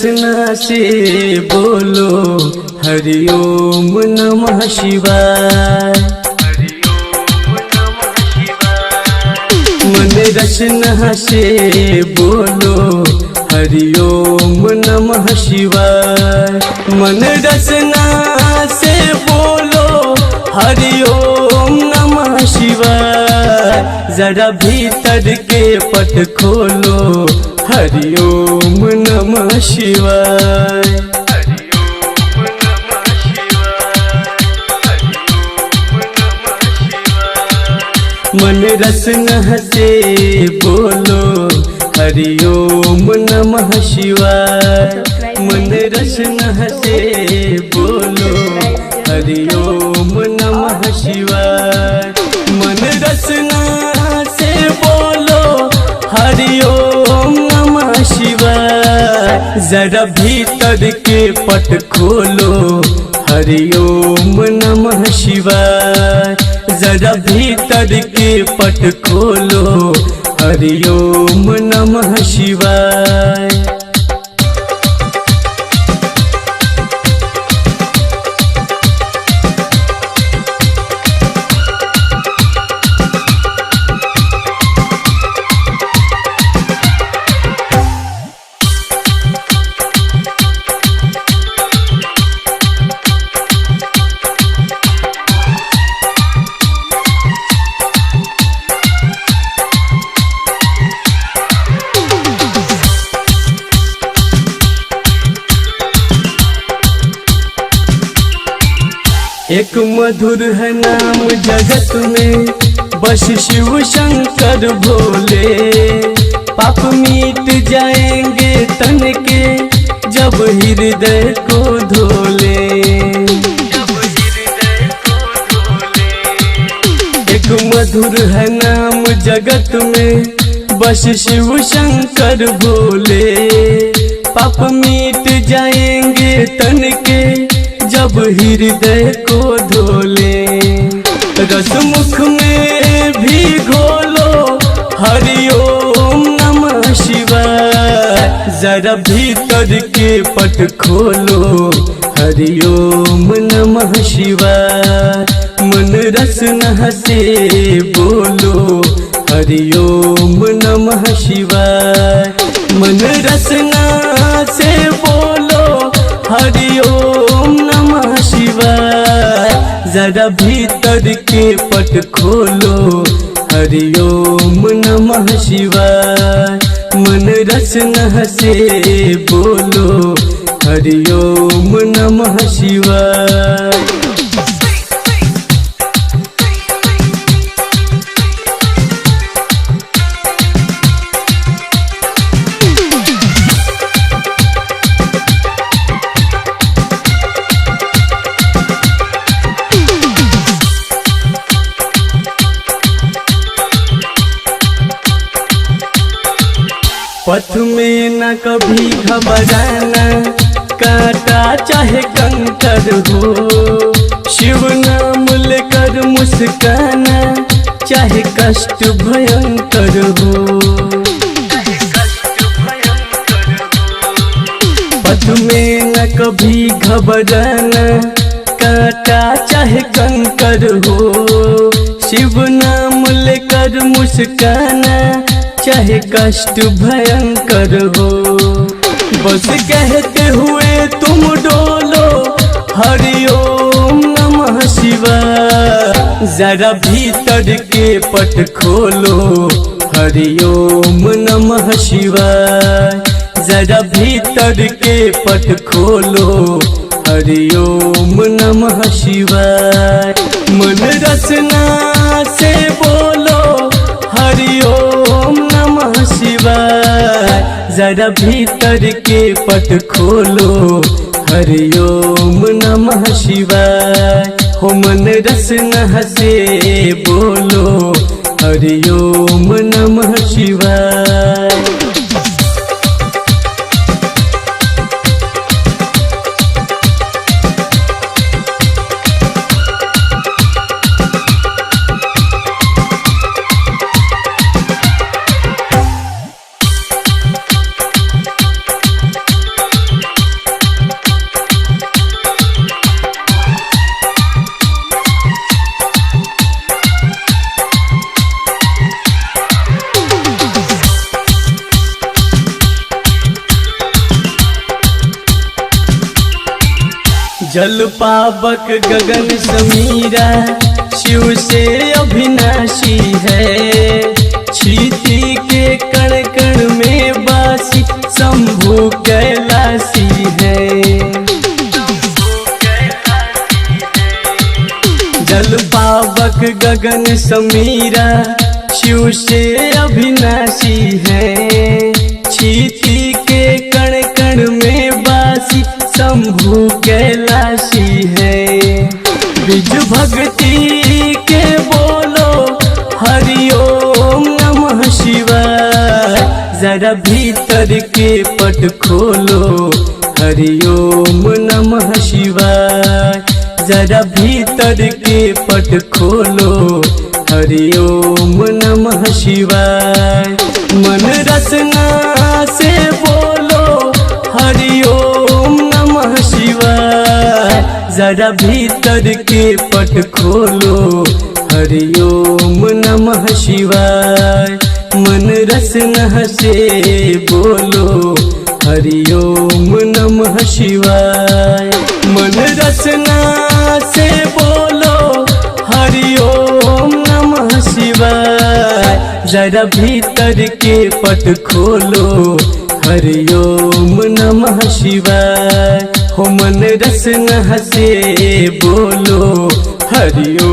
रचना से बोलो हरिओम नमः शिवाय। मन रचना से बोलो हरिओम नमः शिवाय। मन रचना से बोलो हरिओम नमः शिवाय। जरा भीतर के पट खोलो हरिओम नमः शिवाय। मन रचना से बोलो हरिओम नमः शिवाय। मन रचना से बोलो हरिओम नमः शिवाय। मन रचना से बोलो हरिओम नमः शिवाय। जरा भीतर के पट खोलो हरिओम नमः शिवाय। जरा भीतर के पट खोलो हरिओम नमः शिवाय। एक मधुर है नाम जगत में, बस शिव शंकर भोले। पाप मिट जाएंगे तन के जब हृदय को धोले। एक मधुर है नाम जगत में, बस शिव शंकर भोले। पाप मिट जाएंगे तन के जब हृदय को धोले। रसमुख में भी घोलो हरिओम नमः शिवाय। जरा भीतर के पट खोलो हरिओम नमः शिवाय। मन रचना से बोलो हरिओम नमः शिवाय। मन रचना से बोलो हरिओम नमः शिवाय। जरा भीतर के पट खोलो हरिओम नमः शिवाय। मन रचना से बोलो हरिओम नमः शिवाय। पथ में न कभी घबराना, कांटा चाहे कंकर हो। शिव नाम लेकर मुस्काना, चाहे कष्ट भयंकर हो। पथ में न कभी घबराना, कांटा चाहे कंकर हो। शिव नाम लेकर मुस्काना, चाहे कष्ट भयंकर हो। बस कहते हुए तुम डोलो हरिओम नमः शिवाय। जरा भीतर के पट खोलो हरिओम नमः शिवाय। जरा भीतर के पट खोलो हरिओम नमः शिवाय। मन रचना से बोलो हरिओम नमः शिवाय। जरा भीतर के पट खोलो हरिओम नमः शिवाय। हो मन रचना से बोलो हरिओम नमः शिवाय। जल पावक गगन समीरा शिव से अविनाशी है। क्षिति के कण कण में वासी शंभु कैलाशी है। जल पावक गगन समीरा शिव से अविनाशी है। क्षिति के कण कण में वासी शंभु कैलाशी है। बीज भक्ति के बोलो हरि ओम नमः शिवाय। जरा भीतर के पट खोलो हरि ओम नमः शिवाय। जरा भीतर के पट खोलो हरि ओम नमः शिवाय। मन रसना से बोलो हरि ओम नमः शिवाय। जरा भीतर के पट खोलो हरि ओम नमः शिवाय। मन रसना से बोलो हरि ओम नमः शिवाय। मन रसना से बोलो हरि ओम नमः शिवाय। जरा भीतर के पट खोलो हरि ओम नमः शिवाय। हो मन रसना से बोलो हरि ओम